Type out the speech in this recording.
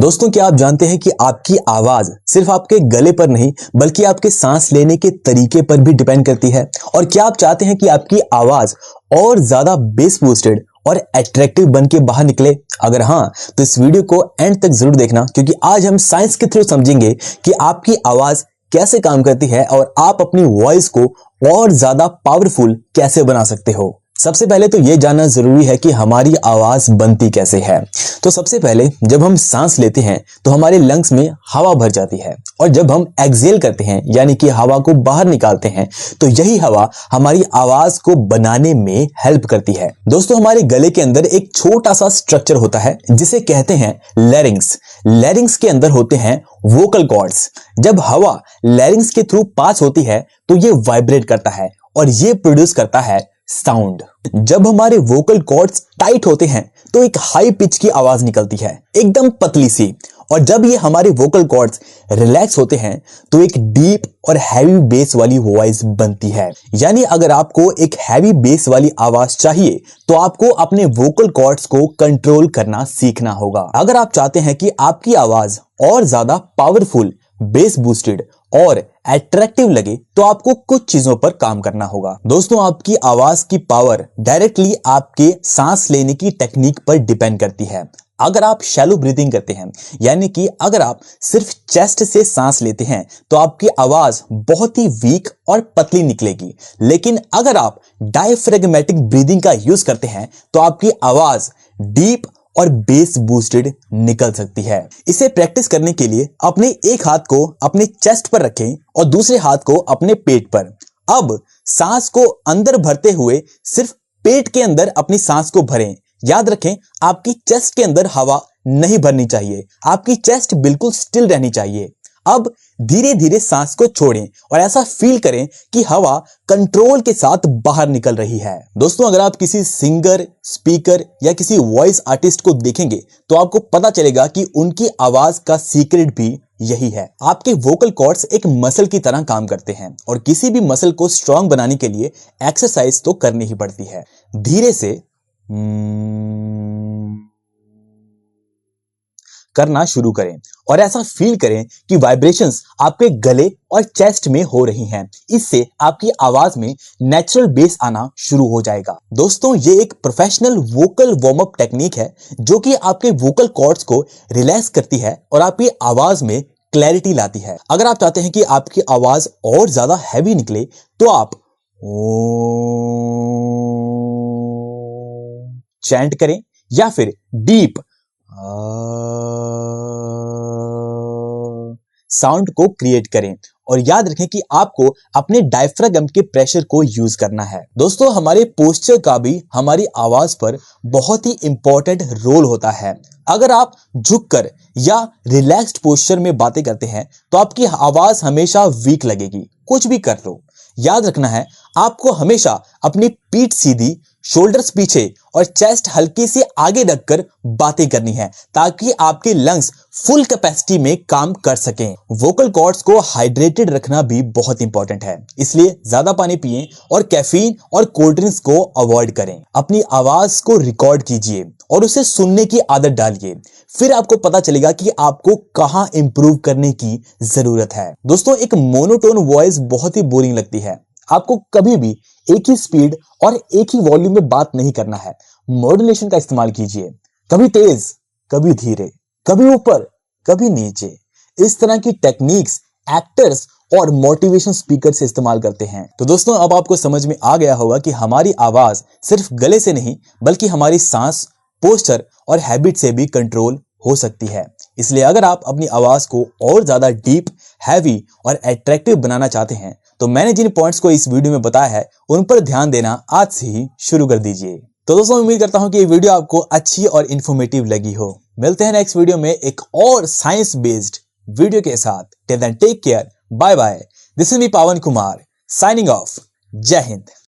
दोस्तों, क्या आप जानते हैं कि आपकी आवाज सिर्फ आपके गले पर नहीं बल्कि आपके सांस लेने के तरीके पर भी डिपेंड करती है। और क्या आप चाहते हैं कि आपकी आवाज और ज्यादा बेस बूस्टेड और अट्रैक्टिव बन के बाहर निकले? अगर हाँ, तो इस वीडियो को एंड तक जरूर देखना, क्योंकि आज हम साइंस के थ्रू समझेंगे कि आपकी आवाज कैसे काम करती है और आप अपनी वॉइस को और ज्यादा पावरफुल कैसे बना सकते हो। सबसे पहले तो यह जानना जरूरी है कि हमारी आवाज बनती कैसे है। तो सबसे पहले जब हम सांस लेते हैं तो हमारे लंग्स में हवा भर जाती है, और जब हम एक्सहेल करते हैं यानी कि हवा को बाहर निकालते हैं तो यही हवा हमारी आवाज को बनाने में हेल्प करती है। दोस्तों, हमारे गले के अंदर एक छोटा सा स्ट्रक्चर होता है जिसे कहते हैं लैरिंग्स। लैरिंग्स के अंदर होते हैं वोकल कॉर्ड्स। जब हवा लैरिंग्स के थ्रू पास होती है तो ये वाइब्रेट करता है और ये प्रोड्यूस करता है साउंड। जब हमारे वोकल कॉर्ड्स टाइट होते हैं तो एक हाई पिच की आवाज निकलती है, एकदम पतली सी। और जब ये हमारे वोकल कॉर्ड्स रिलैक्स होते हैं तो एक डीप और हैवी बेस वाली वॉइस बनती है। यानी अगर आपको एक हैवी बेस वाली आवाज चाहिए तो आपको अपने वोकल कॉर्ड्स को कंट्रोल करना सीखना होगा। अगर आप चाहते हैं कि आपकी आवाज और ज्यादा पावरफुल, बेस बूस्टेड और अट्रैक्टिव लगे तो आपको कुछ चीजों पर काम करना होगा। दोस्तों, आपकी आवाज की पावर डायरेक्टली आपके सांस लेने की टेक्निक पर डिपेंड करती है। अगर आप शैलो ब्रीथिंग करते हैं यानी कि अगर आप सिर्फ चेस्ट से सांस लेते हैं तो आपकी आवाज बहुत ही वीक और पतली निकलेगी। लेकिन अगर आप डायफ्रेगमेटिक ब्रीदिंग का यूज करते हैं तो आपकी आवाज डीप और बेस बूस्टेड निकल सकती है। इसे प्रैक्टिस करने के लिए अपने एक हाथ को अपने चेस्ट पर रखें और दूसरे हाथ को अपने पेट पर। अब सांस को अंदर भरते हुए सिर्फ पेट के अंदर अपनी सांस को भरें। याद रखें, आपकी चेस्ट के अंदर हवा नहीं भरनी चाहिए, आपकी चेस्ट बिल्कुल स्टिल रहनी चाहिए। अब धीरे धीरे सांस को छोड़ें और ऐसा फील करें कि हवा कंट्रोल के साथ बाहर निकल रही है। दोस्तों, अगर आप किसी सिंगर, स्पीकर या किसी वॉइस आर्टिस्ट को देखेंगे तो आपको पता चलेगा कि उनकी आवाज का सीक्रेट भी यही है। आपके वोकल कॉर्ड्स एक मसल की तरह काम करते हैं और किसी भी मसल को स्ट्रांग बनाने के लिए एक्सरसाइज तो करनी ही पड़ती है। धीरे से करना शुरू करें और ऐसा फील करें कि वाइब्रेशंस आपके गले और चेस्ट में हो रही हैं। इससे आपकी आवाज में नेचुरल बेस आना शुरू हो जाएगा। दोस्तों, ये एक professional vocal warm up technique है जो कि आपके वोकल कॉर्ड्स को रिलैक्स करती है और आपकी आवाज में क्लैरिटी लाती है। अगर आप चाहते हैं कि आपकी आवाज और ज्यादा हैवी निकले तो आप चैंट करें या फिर डीप साउंड को क्रिएट करें। और याद रखें कि आपको अपने डायफ्रागम के प्रेशर को यूज करना है। दोस्तों, हमारे पोस्चर का भी हमारी आवाज पर बहुत ही इंपॉर्टेंट रोल होता है। अगर आप झुककर या रिलैक्स्ड पोस्चर में बातें करते हैं तो आपकी आवाज हमेशा वीक लगेगी, कुछ भी कर लो। याद रखना है, आपको हमेशा अपनी पीठ सीधी, शोल्डर्स पीछे और चेस्ट हल्की से आगे रखकर बातें करनी है ताकि आपके लंग्स फुल कैपेसिटी में काम कर सकें। वोकल कॉर्ड्स को हाइड्रेटेड रखना भी बहुत इंपॉर्टेंट है, इसलिए ज्यादा पानी पिएं और कैफीन और कोल्ड ड्रिंक्स को अवॉइड करें। अपनी आवाज को रिकॉर्ड कीजिए और उसे सुनने की आदत डालिए, फिर आपको पता चलेगा कि आपको कहां इंप्रूव करने की जरूरत है। दोस्तों, एक मोनोटोन वॉइस बहुत ही बोरिंग लगती है। आपको कभी भी एक ही स्पीड और एक ही वॉल्यूम में बात नहीं करना है। मॉड्यूलेशन का इस्तेमाल कीजिए, कभी तेज, कभी धीरे, कभी ऊपर, कभी नीचे। इस तरह की टेक्निक्स एक्टर्स और मोटिवेशन स्पीकर से इस्तेमाल करते हैं। तो दोस्तों, अब आपको समझ में आ गया होगा कि हमारी आवाज सिर्फ गले से नहीं बल्कि हमारी सांस, पोस्चर और हैबिट से भी कंट्रोल हो सकती है। इसलिए अगर आप अपनी आवाज को और ज्यादा डीप, हैवी और अट्रैक्टिव बनाना चाहते हैं तो मैंने जिन पॉइंट्स को इस वीडियो में बताया है उन पर ध्यान देना आज से ही शुरू कर दीजिए। तो दोस्तों, उम्मीद करता हूं कि ये वीडियो आपको अच्छी और इंफॉर्मेटिव लगी हो। मिलते हैं नेक्स्ट वीडियो में एक और साइंस बेस्ड वीडियो के साथ। Till then take care, bye bye. This is me Pawan Kumar signing off. जय हिंद।